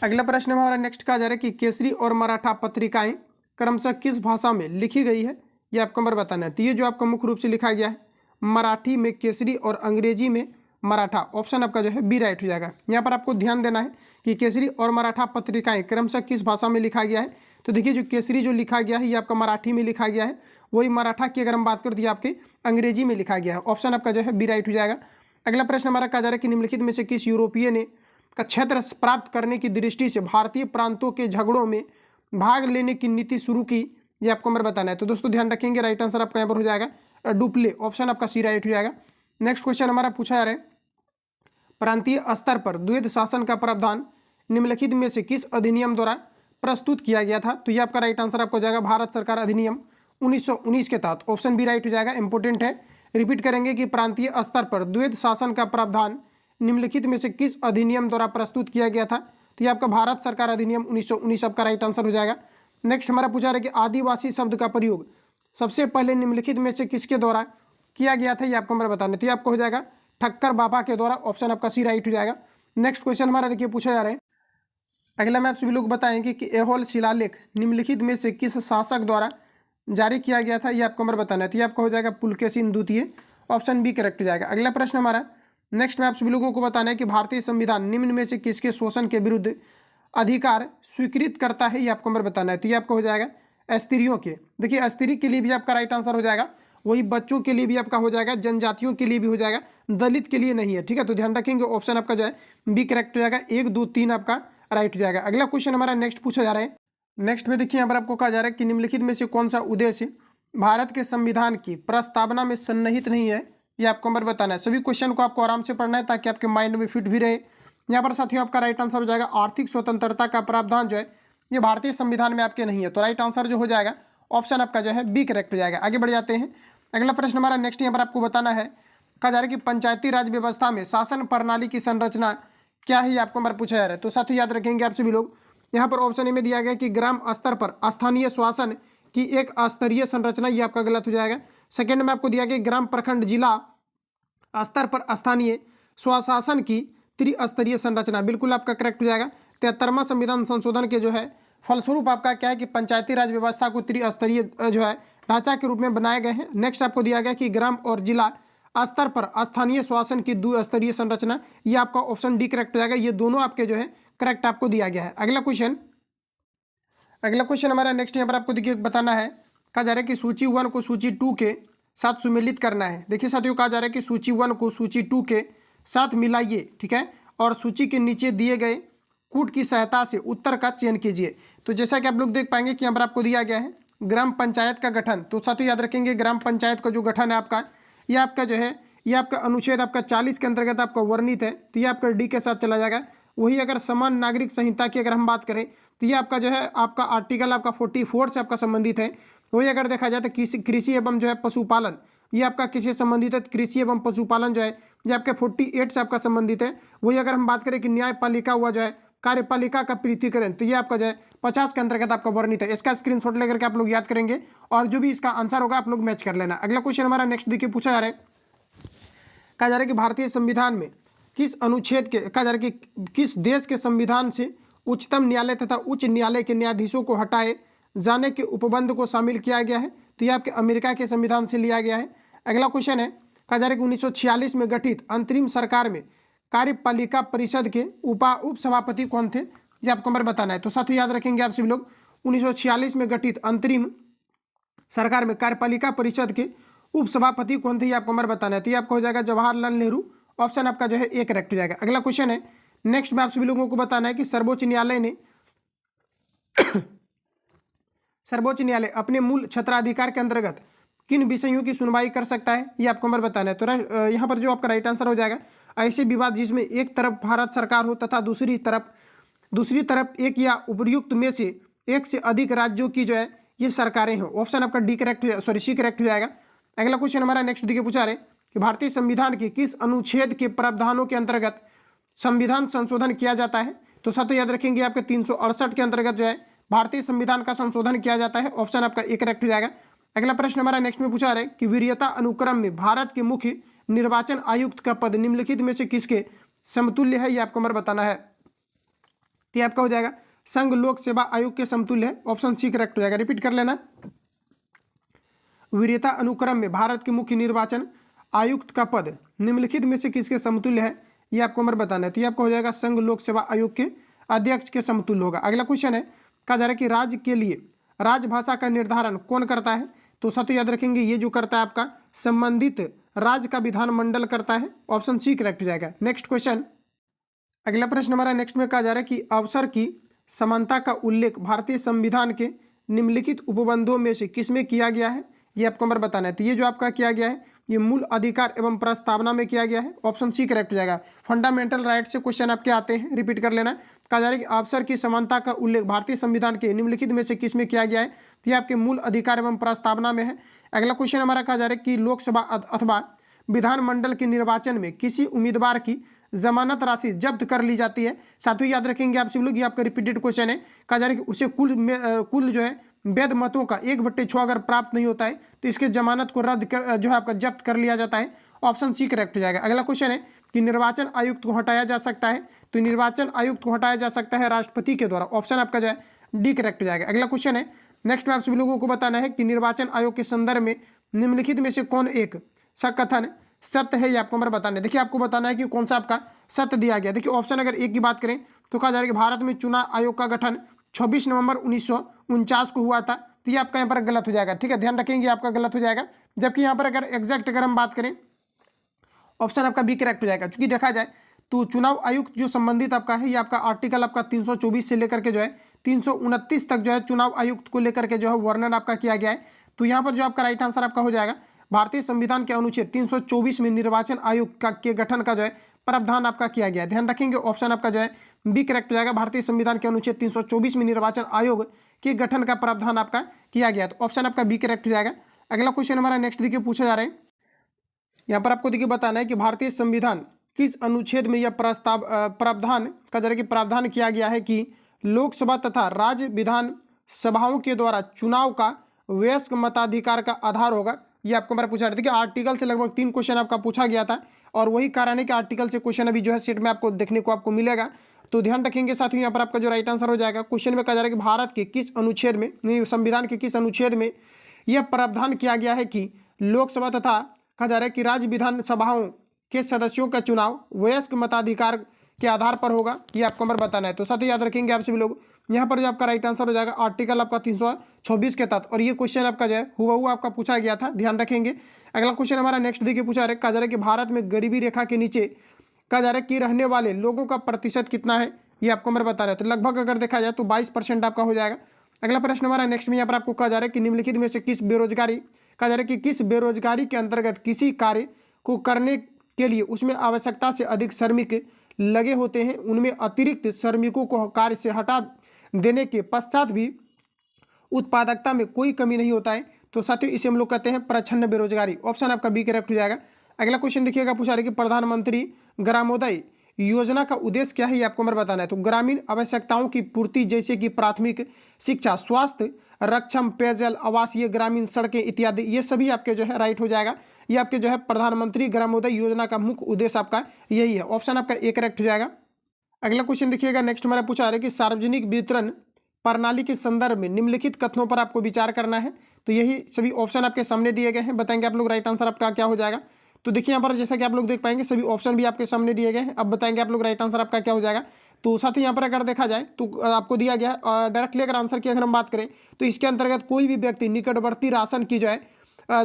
अगला प्रश्न हमारा नेक्स्ट का जा रहा है कि केसरी और मराठा पत्रिकाएं क्रमशः किस भाषा में लिखी गई है, ये आपको नंबर बताना है। तो ये जो आपका मुख्य रूप से लिखा गया है मराठी में केसरी और अंग्रेजी में मराठा, ऑप्शन आपका जो है बी राइट हो जाएगा। यहाँ पर आपको ध्यान देना है कि केसरी और मराठा पत्रिकाएं क्रमशः किस भाषा में लिखा गया है। तो देखिए जो केसरी जो लिखा गया है ये आपका मराठी में लिखा गया है, वही मराठा की अगर हम बात करें तो ये आपके अंग्रेजी में लिखा गया है, ऑप्शन आपका जो है बी राइट हो जाएगा। अगला प्रश्न हमारा कहा जा रहा है कि निम्नलिखित में से किस यूरोपीय ने का क्षेत्र प्राप्त करने की दृष्टि से भारतीय प्रांतों के झगड़ों में भाग लेने की नीति शुरू की, ये आपको नंबर बताना है। तो दोस्तों ध्यान रखेंगे राइट आंसर आपका यहाँ पर हो जाएगा डुप्ले, ऑप्शन आपका सी राइट हो जाएगा। नेक्स्ट क्वेश्चन हमारा पूछा जा रहा है प्रांतीय स्तर पर द्वैध शासन का प्रावधान निम्नलिखित में से किस अधिनियम द्वारा प्रस्तुत किया गया था। तो ये आपका राइट आंसर आपको हो जाएगा भारत सरकार अधिनियम 1919 के तहत, ऑप्शन बी राइट हो जाएगा। इंपोर्टेंट है, रिपीट करेंगे कि प्रांतीय स्तर पर द्वैध शासन का प्रावधान निम्नलिखित में से किस अधिनियम द्वारा प्रस्तुत किया गया था। तो ये आपका भारत सरकार अधिनियम 1919 आपका राइट आंसर हो जाएगा। नेक्स्ट हमारा पूछा रहा है कि आदिवासी शब्द का प्रयोग सबसे पहले निम्नलिखित में से किसके द्वारा किया गया था, ये आपको हमारा बताना है। तो ये आपको हो जाएगा ठक्कर बाबा के द्वारा, ऑप्शन आपका सी राइट हो जाएगा। नेक्स्ट क्वेश्चन हमारा देखिए पूछा जा रहा है, अगला मैं आप सभी लोग बताएंगे कि ऐहोल शिलालेख निम्नलिखित में से किस शासक द्वारा जारी किया गया था, ये आपको नंबर बताना है। तो ये आपका हो जाएगा पुलकेशिन द्वितीय, ऑप्शन बी करेक्ट हो जाएगा। अगला प्रश्न हमारा नेक्स्ट में आप सभी लोगों को बताना है कि भारतीय संविधान निम्न में से किसके शोषण के विरुद्ध अधिकार स्वीकृत करता है, ये आपको नंबर बताना है। तो ये आपका हो जाएगा स्त्रियों के, देखिए स्त्री के लिए भी आपका राइट आंसर हो जाएगा, वही बच्चों के लिए भी आपका हो जाएगा, जनजातियों के लिए भी हो जाएगा, दलित के लिए नहीं है, ठीक है। तो ध्यान रखेंगे ऑप्शन आपका जो है बी करेक्ट हो जाएगा, 1 2 3 आपका राइट हो जाएगा। अगला क्वेश्चन हमारा नेक्स्ट पूछा जा रहा है, नेक्स्ट में देखिए यहाँ पर आपको कहा जा रहा है कि निम्नलिखित में से कौन सा उद्देश्य भारत के संविधान की प्रस्तावना में सन्निहित नहीं है, ये आपको नंबर बताना है। सभी क्वेश्चन को आपको आराम से पढ़ना है ताकि आपके माइंड में फिट भी रहे। यहाँ पर साथियों आपका राइट आंसर हो जाएगा आर्थिक स्वतंत्रता का प्रावधान जो है ये भारतीय संविधान में आपके नहीं है। तो राइट आंसर जो हो जाएगा ऑप्शन आपका जो है बी करेक्ट हो जाएगा। आगे बढ़ जाते हैं। अगला प्रश्न हमारा नेक्स्ट यहाँ पर आपको बताना है, कहा जा रहा है कि पंचायती राज व्यवस्था में शासन प्रणाली की संरचना क्या है, ये आपको हमारा पूछा जा रहा है। तो साथियों याद रखेंगे आप सभी लोग, यहाँ पर ऑप्शन ए में दिया गया कि ग्राम स्तर पर स्थानीय शासन की एक स्तरीय संरचना, ये आपका गलत हो जाएगा। सेकंड में आपको दिया गया ग्राम प्रखंड जिला स्तर पर स्थानीय स्वशासन की त्रिस्तरीय संरचना, बिल्कुल आपका करेक्ट हो जाएगा। 73वां संविधान संशोधन के जो है फलस्वरूप आपका क्या है कि पंचायती राज व्यवस्था को त्रिस्तरीय जो है ढांचा के रूप में बनाए गए हैं। नेक्स्ट आपको दिया गया कि ग्राम और जिला स्तर पर स्थानीय शासन की द्विस्तरीय संरचना, ये आपका ऑप्शन डी करेक्ट हो जाएगा। ये दोनों आपके जो है करेक्ट आपको दिया गया है। अगला क्वेश्चन हमारा नेक्स्ट यहाँ पर आपको देखिए बताना है, कहा जा रहा है कि सूची 1 को सूची 2 के साथ सुमेलित करना है। देखिए साथियों कहा जा रहा है कि सूची 1 को सूची 2 के साथ मिलाइए, ठीक है, और सूची के नीचे दिए गए कूट की सहायता से उत्तर का चयन कीजिए। तो जैसा कि आप लोग देख पाएंगे कि यहाँ पर आपको दिया गया है ग्राम पंचायत का गठन। तो साथियों याद रखेंगे ग्राम पंचायत का जो गठन है आपका, ये आपका जो है ये आपका अनुच्छेद आपका 40 के अंतर्गत आपका वर्णित है। तो ये आपका डी के साथ चला जाएगा। वही अगर समान नागरिक संहिता की अगर हम बात करें तो ये आपका जो है आपका आर्टिकल आपका 44 से आपका संबंधित है। वही अगर देखा जाए तो कृषि एवं जो है पशुपालन, ये आपका किससे संबंधित है, कृषि एवं पशुपालन जो है ये आपके 48 से आपका संबंधित है। वही अगर हम बात करें कि न्यायपालिका हुआ जो है कार्यपालिका का पृथक्करण, तो ये आपका जो है 50 के अंतर्गत आपका वर्णित है। इसका स्क्रीनशॉट लेकर के आप लोग याद करेंगे और जो भी इसका आंसर होगा आप लोग मैच कर लेना। अगला क्वेश्चन हमारा नेक्स्ट देखिए पूछा जा रहा है, कहा जा रहा है कि भारतीय संविधान में किस अनुच्छेद के, कहा जा रहा है कि किस देश के संविधान से उच्चतम न्यायालय तथा उच्च न्यायालय के न्यायाधीशों को हटाए जाने के उपबंध को शामिल किया गया है। तो ये आपके अमेरिका के संविधान से लिया गया है। अगला क्वेश्चन है, कहा जा रहा है कि 1946 में गठित अंतरिम सरकार में कार्यपालिका परिषद के उप सभापति कौन थे, ये आपको नंबर बताना है। तो साथियों याद रखेंगे आप सभी लोग 1946 में गठित अंतरिम सरकार में कार्यपालिका परिषद के उप सभापति कौन थे, ये आपको नंबर बताना है। तो ये आपको हो जाएगा जवाहरलाल नेहरू, ऑप्शन आपका जो है ए करेक्ट हो जाएगा। अगला क्वेश्चन है नेक्स्ट में आप सभी लोगों को बताना है कि सर्वोच्च न्यायालय अपने मूल क्षेत्राधिकार के अंतर्गत किन विषयों की सुनवाई कर सकता है, ये आपको हमारे बताना है। तो यहाँ पर जो आपका राइट आंसर हो जाएगा, ऐसे विवाद जिसमें एक तरफ भारत सरकार हो तथा दूसरी तरफ एक या उपर्युक्त में से एक से अधिक राज्यों की जो है ये सरकारें हो। ऑप्शन आपका D correct, sorry C correct हो जाएगा। अगला क्वेश्चन हमारा नेक्स्ट देखिए पूछा रहे कि भारतीय संविधान के किस अनुच्छेद के प्रावधानों के अंतर्गत संविधान संशोधन किया जाता है। तो साथ याद रखेंगे आपके 368 के अंतर्गत जो है भारतीय संविधान का संशोधन किया जाता है। ऑप्शन आपका ए करेक्ट हो जाएगा। अगला प्रश्न हमारा नेक्स्ट में पूछा रहे कि वरीयता अनुक्रम में भारत के मुख्य निर्वाचन आयुक्त का पद निम्नलिखित में से किसके समतुल्य है, ये आपको हमारा बताना है। तो ये आपका हो जाएगा संघ लोक सेवा आयोग के समतुल्य है। ऑप्शन सी करेक्ट हो जाएगा। रिपीट कर लेना, वरीयता अनुक्रम में भारत के मुख्य निर्वाचन आयुक्त का पद निम्नलिखित में से किसके समतुल्य है, ये आपको हमारे बताना है। तो ये आपको हो जाएगा संघ लोक सेवा आयोग के अध्यक्ष के समतुल्य होगा। अगला क्वेश्चन है, कहा जा रहा है कि राज्य के लिए राजभाषा का निर्धारण कौन करता है। तो साथ याद रखेंगे ये जो करता है आपका संबंधित राज्य का विधानमंडल करता है। ऑप्शन सी करेक्ट हो जाएगा। नेक्स्ट क्वेश्चन, अगला प्रश्न हमारा नेक्स्ट में कहा जा रहा है कि अवसर की समानता का उल्लेख भारतीय संविधान के निम्नलिखित उपबंधों में से किसमें किया गया है, ये आपको हमारे बताना है। तो ये जो आपका किया गया है ये मूल अधिकार एवं प्रस्तावना में किया गया है। ऑप्शन सी करेक्ट हो जाएगा। फंडामेंटल राइट से क्वेश्चन आपके आते हैं, रिपीट कर लेना। कहा जा रहा है कि अवसर की समानता का उल्लेख भारतीय संविधान के निम्नलिखित में से किसमें किया गया है, तो ये आपके मूल अधिकार एवं प्रस्तावना में है। अगला क्वेश्चन हमारा कहा जा रहा है कि लोकसभा अथवा विधानमंडल के निर्वाचन में किसी उम्मीदवार की जमानत राशि जब्त कर ली जाती है। साथ ही याद रखेंगे आप सभी लोग, ये आपका रिपीटेड क्वेश्चन है। कहा जा रहा है कि उसे कुल जो है वैध मतों का 1/6 अगर प्राप्त नहीं होता है तो इसके जमानत को रद्द कर जो है आपका जब्त कर लिया जाता है। ऑप्शन सी करेक्ट हो जाएगा। अगला क्वेश्चन है कि निर्वाचन आयुक्त को हटाया जा सकता है। तो निर्वाचन आयुक्त को हटाया जा सकता है राष्ट्रपति के द्वारा। ऑप्शन आपका जो है डी करेक्ट हो जाएगा। अगला क्वेश्चन है नेक्स्ट में आप सभी लोगों को बताना है कि निर्वाचन आयोग के संदर्भ में निम्नलिखित में से कौन एक कथन सत्य है, ये आपको हमारे बताना है। देखिए आपको बताना है कि कौन सा आपका सत्य दिया गया। देखिए ऑप्शन अगर एक की बात करें तो कहा जा रहा है कि भारत में चुनाव आयोग का गठन 26 नवंबर 1949 को हुआ था। तो ये आपका यहाँ पर गलत हो जाएगा। ठीक है, ध्यान रखेंगे आपका गलत हो जाएगा। जबकि यहाँ पर अगर एग्जैक्ट अगर हम बात करें ऑप्शन आपका बी करेक्ट हो जाएगा। क्योंकि देखा जाए तो चुनाव आयुक्त जो संबंधित आपका है ये आपका आर्टिकल आपका 324 से लेकर के जो है 329 तक जो है चुनाव आयुक्त को लेकर के जो है वर्णन आपका किया गया है। तो यहाँ पर जो आपका राइट आंसर आपका हो जाएगा भारतीय संविधान के अनुच्छेद 324 में निर्वाचन आयोग का के गठन का जो है प्रावधान आपका किया गया है। ध्यान रखेंगे ऑप्शन आपका जो है बी करेक्ट हो जाएगा। भारतीय संविधान के अनुच्छेद 324 में निर्वाचन आयोग के गठन का प्रावधान आपका किया गया, तो ऑप्शन आपका बी करेक्ट हो जाएगा। अगला क्वेश्चन हमारा नेक्स्ट देखिए पूछा जा रहा है, यहाँ पर आपको देखिए बताना है कि भारतीय संविधान किस अनुच्छेद में यह प्रावधान का जरा कि प्रावधान किया गया है कि लोकसभा तथा राज्य विधान सभाओं के द्वारा चुनाव का वयस्क मताधिकार का आधार होगा। ये आपको हमारा पूछा रहा था कि आर्टिकल से लगभग 3 क्वेश्चन आपका पूछा गया था और वही कारण है कि आर्टिकल से क्वेश्चन अभी जो है सेट में आपको देखने को आपको मिलेगा। तो ध्यान रखेंगे साथियों, यहाँ पर आपका जो राइट आंसर हो जाएगा क्वेश्चन में कहा जा रहा है कि भारत के किस अनुच्छेद में नहीं संविधान के किस अनुच्छेद में यह प्रावधान किया गया है कि लोकसभा तथा कहा जा रहा है कि राज्य विधानसभाओं के सदस्यों का चुनाव वयस्क मताधिकार के आधार पर होगा। ये आपको हमारे बताना है। तो साथ ही याद रखेंगे आप सभी लोग, यहाँ पर जो आपका राइट आंसर हो जाएगा आर्टिकल आपका 326 के तहत, और ये क्वेश्चन आपका जो है हुआ आपका पूछा गया था। ध्यान रखेंगे। अगला क्वेश्चन हमारा नेक्स्ट देखिए पूछा रहा है, कहा जा रहा है कि भारत में गरीबी रेखा के नीचे कहा जा रहा है कि रहने वाले लोगों का प्रतिशत कितना है, ये आपको हमारे बता रहे हैं। तो लगभग अगर देखा जाए तो 22% आपका हो जाएगा। अगला प्रश्न हमारा नेक्स्ट में यहाँ पर आपको कहा जा रहा है कि निम्नलिखित में से किस बेरोजगारी कहा जा रहा है कि किस बेरोजगारी के अंतर्गत किसी कार्य को करने के लिए उसमें आवश्यकता से अधिक श्रमिक लगे होते हैं, उनमें अतिरिक्त श्रमिकों को कार्य से हटा देने के पश्चात भी उत्पादकता में कोई कमी नहीं होता है। तो साथियों इसे हम लोग कहते हैं प्रच्छन्न बेरोजगारी। ऑप्शन आपका बी करेक्ट हो जाएगा। अगला क्वेश्चन देखिएगा पूछा रहे कि प्रधानमंत्री ग्रामोदय योजना का उद्देश्य क्या है, ये आपको हमें बताना है। तो ग्रामीण आवश्यकताओं की पूर्ति जैसे कि प्राथमिक शिक्षा, स्वास्थ्य, रक्षम, पेयजल, आवासीय, ग्रामीण सड़कें इत्यादि, ये सभी आपके जो है राइट हो जाएगा। ये आपके जो है प्रधानमंत्री ग्रामोदय योजना का मुख्य उद्देश्य आपका यही है। ऑप्शन आपका ए करेक्ट हो जाएगा। अगला क्वेश्चन देखिएगा नेक्स्ट हमारा पूछा रहा है कि सार्वजनिक वितरण प्रणाली के संदर्भ में निम्नलिखित कथनों पर आपको विचार करना है। तो यही सभी ऑप्शन आपके सामने दिए गए हैं, बताएंगे आप लोग राइट आंसर आपका क्या हो जाएगा। तो देखिए यहाँ पर जैसा कि आप लोग देख पाएंगे सभी ऑप्शन भी आपके सामने दिए गए हैं। अब बताएंगे आप लोग राइट आंसर आपका क्या हो जाएगा। तो साथ ही यहाँ पर अगर देखा जाए तो आपको दिया गया डायरेक्टली अगर आंसर की अगर हम बात करें तो इसके अंतर्गत कोई भी व्यक्ति निकटवर्ती राशन की जो है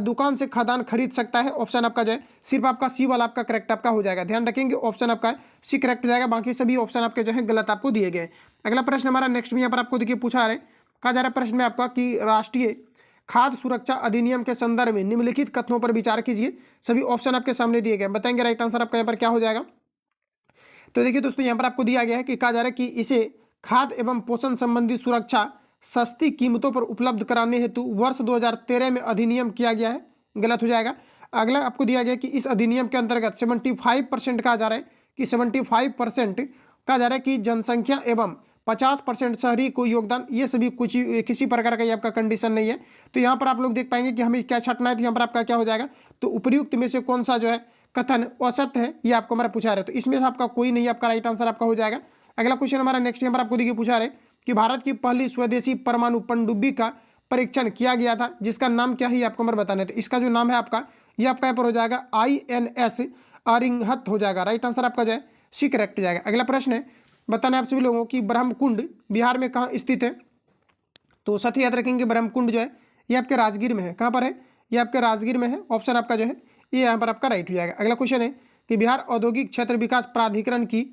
दुकान से खाद्यान्न खरीद सकता है। ऑप्शन आपका जो है सिर्फ आपका सी वाला आपका करेक्ट आपका हो जाएगा। ध्यान रखेंगे ऑप्शन आपका सी करेक्ट हो जाएगा, बाकी सभी ऑप्शन आपके जो है गलत आपको दिए गए। अगला प्रश्न हमारा नेक्स्ट में यहाँ पर आपको देखिए पूछा है, कहा जा रहा है प्रश्न में आपका कि राष्ट्रीय खाद्य सुरक्षा अधिनियम के संदर्भ में निम्नलिखित कथनों पर विचार कीजिए। सभी ऑप्शन आपके सामने दिए गए, बताएंगे राइट आंसर आपका यहाँ पर क्या हो जाएगा। तो देखिए दोस्तों, यहाँ पर आपको दिया गया है कि कहा जा रहा है कि इसे खाद्य एवं पोषण संबंधी सुरक्षा सस्ती कीमतों पर उपलब्ध कराने हेतु वर्ष 2013 में अधिनियम किया गया है, गलत हो जाएगा। अगला आपको दिया गया कि इस अधिनियम के अंतर्गत 75% कहा जा रहा है कि 75% कहा जा रहा है कि जनसंख्या एवं 50% शहरी को योगदान, ये सभी कुछ किसी प्रकार का ये आपका कंडीशन नहीं है। तो यहाँ पर आप लोग देख पाएंगे कि हमें क्या छांटना है, तो यहाँ पर आपका क्या हो जाएगा, तो उपयुक्त में से कौन सा जो है कथन औसत है, ये आपको हमारा पूछा रहे, तो इसमें से आपका कोई नहीं, आपका राइट आंसर आपका हो जाएगा। अगला क्वेश्चन हमारा नेक्स्ट यहाँ पर आपको देखिए पूछा रहे कि भारत की पहली स्वदेशी परमाणु पनडुब्बी का परीक्षण किया गया था, जिसका नाम क्या है, आपको हमारे बताना है। तो इसका जो नाम है आपका, ये आपका यहाँ पर हो जाएगा INS अरिहंत हो जाएगा, राइट आंसर आपका जो है सी करेक्ट जाएगा। अगला प्रश्न है, बताना है आप सभी लोगों की ब्रह्मकुंड बिहार में कहाँ स्थित है। तो साथ ही याद रखेंगे ब्रह्मकुंड जो है ये आपके राजगीर में है। कहाँ पर है, ये आपके राजगीर में है। ऑप्शन आपका जो है ये यहाँ पर आपका राइट हो जाएगा। अगला क्वेश्चन है कि बिहार औद्योगिक क्षेत्र विकास प्राधिकरण की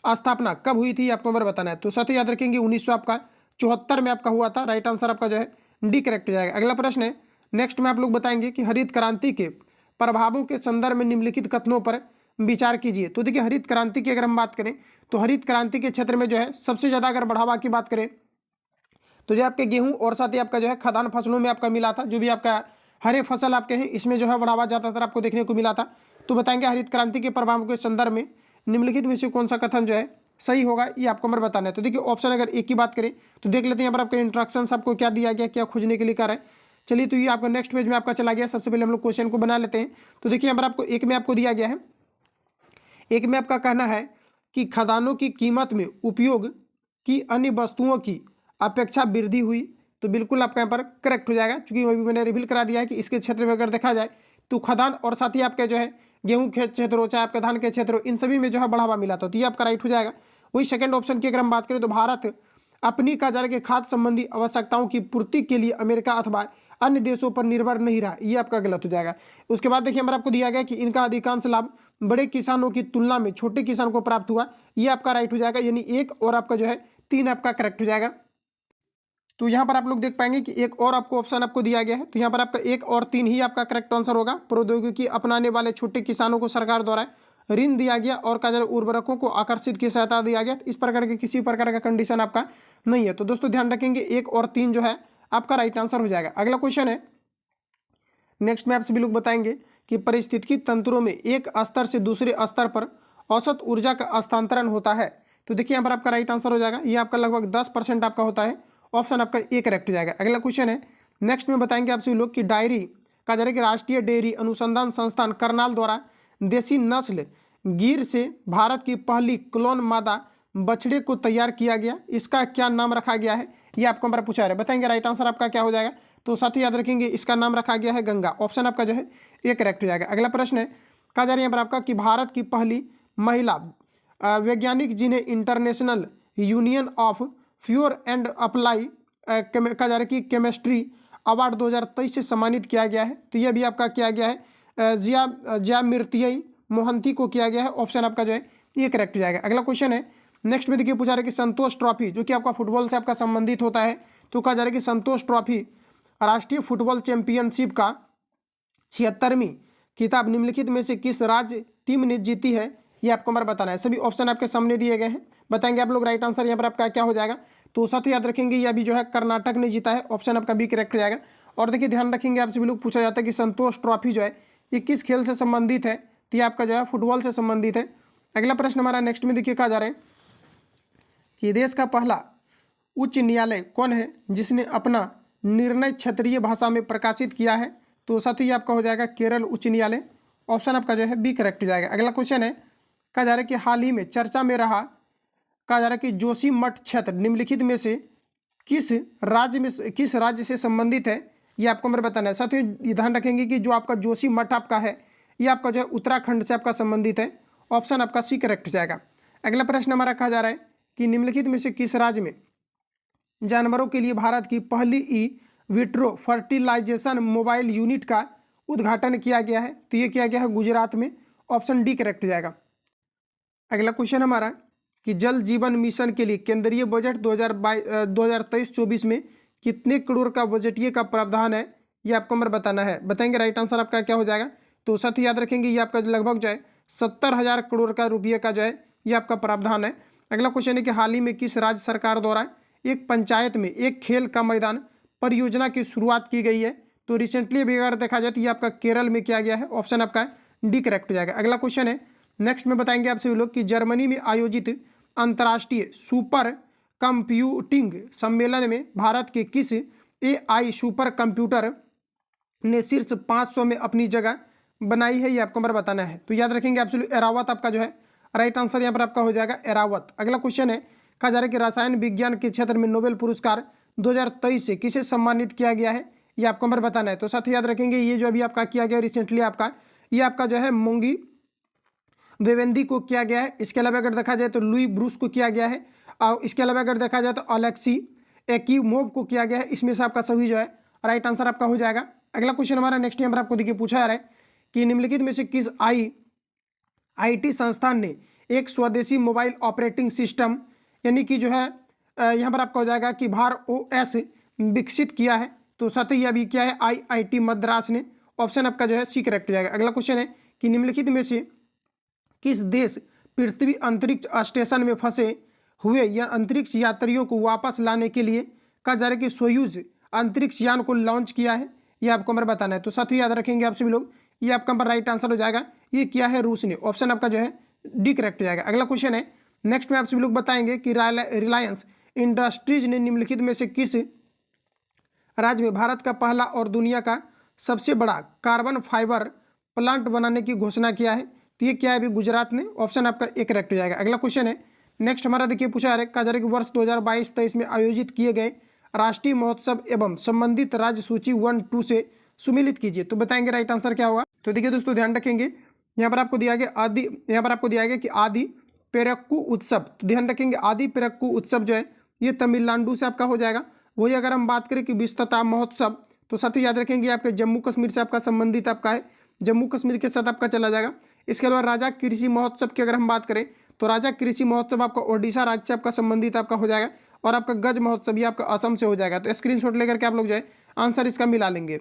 स्थापना कब हुई थी, आपको नंबर बताना है। तो साथ ही याद रखेंगे 1974 में आपका हुआ था, राइट आंसर आपका जो है डी करेक्ट हो जाएगा। अगला प्रश्न है नेक्स्ट में आप लोग बताएंगे कि हरित क्रांति के प्रभावों के संदर्भ में निम्नलिखित कथनों पर विचार कीजिए। तो देखिए हरित क्रांति की अगर हम बात करें तो हरित क्रांति के क्षेत्र में जो है सबसे ज़्यादा अगर बढ़ावा की बात करें तो जो आपके गेहूं और साथ ही आपका जो है खदान फसलों में आपका मिला था, जो भी आपका हरे फसल आपके हैं इसमें जो है बढ़ावा ज़्यादातर आपको देखने को मिला था। तो बताएंगे हरित क्रांति के प्रभावों के संदर्भ में निम्नलिखित में से कौन सा कथन जो है सही होगा, ये आपको हमें बताना है। तो देखिए ऑप्शन अगर एक की बात करें तो देख लेते हैं यहाँ पर आपके इंस्ट्रक्शंस आपको क्या दिया गया, क्या खोजने के लिए कर रहा है। चलिए तो ये आपका नेक्स्ट पेज में आपका चला गया। सबसे पहले हम लोग क्वेश्चन को बना लेते हैं। तो देखिए यहाँ पर आपको एक में आपको दिया गया है, एक में आपका कहना है कि खदानों की कीमत में उपयोग की अन्य वस्तुओं की अपेक्षा वृद्धि हुई। तो बिल्कुल आपका यहाँ पर करेक्ट हो जाएगा, क्योंकि अभी मैंने रिवील करा दिया है कि इसके क्षेत्र में अगर देखा जाए तो खदान और साथ ही आपके जो है गेहूं के क्षेत्र हो चाहे आपके धान के क्षेत्र हो, इन सभी में जो है बढ़ावा मिला था। तो ये आपका राइट हो जाएगा। वही सेकंड ऑप्शन की अगर हम बात करें तो भारत अपनी कहा जा रहा है कि खाद्य संबंधी आवश्यकताओं की पूर्ति के लिए अमेरिका अथवा अन्य देशों पर निर्भर नहीं रहा, ये आपका गलत हो जाएगा। उसके बाद देखिए हमारा आपको दिया गया कि इनका अधिकांश लाभ बड़े किसानों की तुलना में छोटे किसान को प्राप्त हुआ, ये आपका राइट हो जाएगा। यानी एक और आपका जो है तीन आपका करेक्ट हो जाएगा। तो यहाँ पर आप लोग देख पाएंगे कि एक और आपको ऑप्शन आपको दिया गया है, तो यहाँ पर आपका एक और तीन ही आपका करेक्ट आंसर होगा। प्रौद्योगिकी अपनाने वाले छोटे किसानों को सरकार द्वारा ऋण दिया गया और कहा जा रहा है उर्वरकों को आकर्षित की सहायता दिया गया। इस प्रकार के किसी प्रकार का कंडीशन आपका नहीं है। तो दोस्तों ध्यान रखेंगे एक और तीन जो है आपका राइट आंसर हो जाएगा। अगला क्वेश्चन है नेक्स्ट में आप सभी लोग बताएंगे कि पारिस्थितिकी तंत्रों में एक स्तर से दूसरे स्तर पर औसत ऊर्जा का हस्तांतरण होता है। तो देखिए यहाँ पर आपका राइट आंसर हो जाएगा, ये आपका लगभग 10% आपका होता है। ऑप्शन आपका ए करेक्ट हो जाएगा। अगला क्वेश्चन है नेक्स्ट में बताएंगे आप सभी लोग कि डायरी कहा जा रहा है कि राष्ट्रीय डेयरी अनुसंधान संस्थान करनाल द्वारा देसी नस्ल गिर से भारत की पहली क्लोन मादा बछड़े को तैयार किया गया, इसका क्या नाम रखा गया है, ये आपको हमारा पूछा है। बताएंगे राइट आंसर आपका क्या हो जाएगा। तो साथ ही याद रखेंगे इसका नाम रखा गया है गंगा। ऑप्शन आपका जो है ये करेक्ट हो जाएगा। अगला प्रश्न है कहा जा रहा है यहाँ पर आपका कि भारत की पहली महिला वैज्ञानिक जिन्हें international union of pure and applied कहा जा रहा है कि केमिस्ट्री अवार्ड 2023 से सम्मानित किया गया है। तो यह भी आपका किया गया है ज्यामिर्तियाई मोहंती को किया गया है। ऑप्शन आपका जो है ये करेक्ट हो जाएगा। अगला क्वेश्चन है नेक्स्ट में देखिए पूछा रहा है कि संतोष ट्रॉफी जो कि आपका फुटबॉल से आपका संबंधित होता है, तो कहा जा रहा है कि संतोष ट्रॉफी राष्ट्रीय फुटबॉल चैंपियनशिप का 76वीं खिताब निम्नलिखित में से किस राज्य टीम ने जीती है, ये आपको हमारा बताना है। सभी ऑप्शन आपके सामने दिए गए हैं, बताएंगे आप लोग राइट आंसर यहाँ पर आपका क्या हो जाएगा। तो साथ ही याद रखेंगे ये अभी जो है कर्नाटक ने जीता है। ऑप्शन आपका बी करेक्ट हो जाएगा। और देखिए ध्यान रखेंगे आप सभी लोग पूछा जाता है कि संतोष ट्रॉफी जो है ये किस खेल से संबंधित है, तो ये आपका जो है फुटबॉल से संबंधित है। अगला प्रश्न हमारा नेक्स्ट में देखिए कहा जा रहा है कि देश का पहला उच्च न्यायालय कौन है जिसने अपना निर्णय क्षेत्रीय भाषा में प्रकाशित किया है। तो साथ ही आपका हो जाएगा केरल उच्च न्यायालय। ऑप्शन आपका जो है बी करेक्ट हो जाएगा। अगला क्वेश्चन है कहा जा रहा है कि हाल ही में चर्चा में रहा कहा जा रहा है कि जोशीमठ क्षेत्र निम्नलिखित में से किस राज्य से संबंधित है, ये आपको मेरे बताना है। साथ ही ध्यान रखेंगे कि जो आपका जोशीमठ आपका है ये आपका जो है उत्तराखंड से आपका संबंधित है। ऑप्शन आपका सी करेक्ट हो जाएगा। अगला प्रश्न हमारा कहा जा रहा है कि निम्नलिखित में से किस राज्य में जानवरों के लिए भारत की पहली ई विट्रो फर्टिलाइजेशन मोबाइल यूनिट का उद्घाटन किया गया है, तो ये किया गया है गुजरात में। ऑप्शन डी करेक्ट हो जाएगा। अगला क्वेश्चन हमारा कि जल जीवन मिशन के लिए केंद्रीय बजट 2023-24 में कितने करोड़ का बजटीय का प्रावधान है, ये आपको नंबर बताना है। बताएंगे राइट आंसर आपका क्या हो जाएगा। तो साथ याद रखेंगे ये आपका लगभग जो है 70,000 करोड़ का रुपये का जो है ये आपका प्रावधान है। अगला क्वेश्चन है कि हाल ही में किस राज्य सरकार द्वारा एक पंचायत में एक खेल का मैदान परियोजना की शुरुआत की गई है। तो रिसेंटली अभी अगर देखा जाए तो ये आपका केरल में किया गया है। ऑप्शन आपका डी करेक्ट हो जाएगा। अगला क्वेश्चन है नेक्स्ट में बताएंगे आप सभी लोग कि जर्मनी में आयोजित अंतर्राष्ट्रीय सुपर कंप्यूटिंग सम्मेलन में भारत के किस AI सुपर कंप्यूटर ने शीर्ष 500 में अपनी जगह बनाई है, ये आपको नंबर बताना है। तो याद रखेंगे एब्सोल्यूट एरावत आपका जो है राइट आंसर यहाँ पर आपका हो जाएगा एरावत। अगला क्वेश्चन है कहा जा रहा है कि रसायन विज्ञान के क्षेत्र में नोबेल पुरस्कार 2023 से किसे सम्मानित किया गया है, ये आपको नंबर बताना है। तो साथ ही याद रखेंगे ये जो अभी आपका किया गया रिसेंटली आपका ये आपका जो है मोंगी वेवेंदी को किया गया है। इसके अलावा अगर देखा जाए तो लुई ब्रूस को किया गया है और इसके अलावा अगर देखा जाए तो अलेक्सी एक्यूमोव को किया गया है। इसमें से आपका सभी जो है राइट आंसर आपका हो जाएगा। अगला क्वेश्चन हमारा नेक्स्ट यहाँ पर आपको देखिए पूछा जा रहा है कि निम्नलिखित में से किस IT संस्थान ने एक स्वदेशी मोबाइल ऑपरेटिंग सिस्टम यानी कि जो है यहाँ पर आपका हो जाएगा कि भार OS विकसित किया है। तो साथ ही अभी क्या है IIT मद्रास ने। ऑप्शन आपका जो है सी करेक्ट हो जाएगा। अगला क्वेश्चन है कि निम्नलिखित में से किस देश पृथ्वी अंतरिक्ष स्टेशन में फंसे हुए या अंतरिक्ष यात्रियों को वापस लाने के लिए कहा जा रहा है कि सोयूज अंतरिक्ष यान को लॉन्च किया है, ये आपको हमारे बताना है। तो साथ ही याद रखेंगे आप सभी लोग ये आपका पर राइट आंसर हो जाएगा। ये किया है रूस ने। ऑप्शन आपका जो है डी करेक्ट हो जाएगा। अगला क्वेश्चन है नेक्स्ट में आप सभी लोग बताएंगे कि रिलायंस इंडस्ट्रीज ने निम्नलिखित में से किस राज्य में भारत का पहला और दुनिया का सबसे बड़ा कार्बन फाइबर प्लांट बनाने की घोषणा किया है। तो ये क्या है अभी गुजरात ने। ऑप्शन आपका एक करेक्ट हो जाएगा। अगला क्वेश्चन है नेक्स्ट हमारा देखिए पूछा जा रहा है कहा जा रहा है कि वर्ष 2022-23 में आयोजित किए गए राष्ट्रीय महोत्सव एवं संबंधित राज्य सूची 1-2 से सुमिलित कीजिए। तो बताएंगे राइट आंसर क्या होगा। तो देखिए दोस्तों ध्यान रखेंगे यहाँ पर आपको दिया गया कि आदि पेरक्कू उत्सव। तो ध्यान रखेंगे आदि पेरक्कू उत्सव जो है ये तमिलनाडु से आपका हो जाएगा। वही अगर हम बात करें कि विश्वता महोत्सव तो साथ ही याद रखेंगे आपके जम्मू कश्मीर से आपका संबंधित आपका है, जम्मू कश्मीर के साथ आपका चला जाएगा। इसके अलावा राजा कृषि महोत्सव की अगर हम बात करें तो राजा कृषि महोत्सव आपका ओडिशा राज्य से आपका संबंधित आपका हो जाएगा। और आपका गज महोत्सव ये आपका असम से हो जाएगा। तो स्क्रीनशॉट लेकर के आप लोग जो है आंसर इसका मिला लेंगे।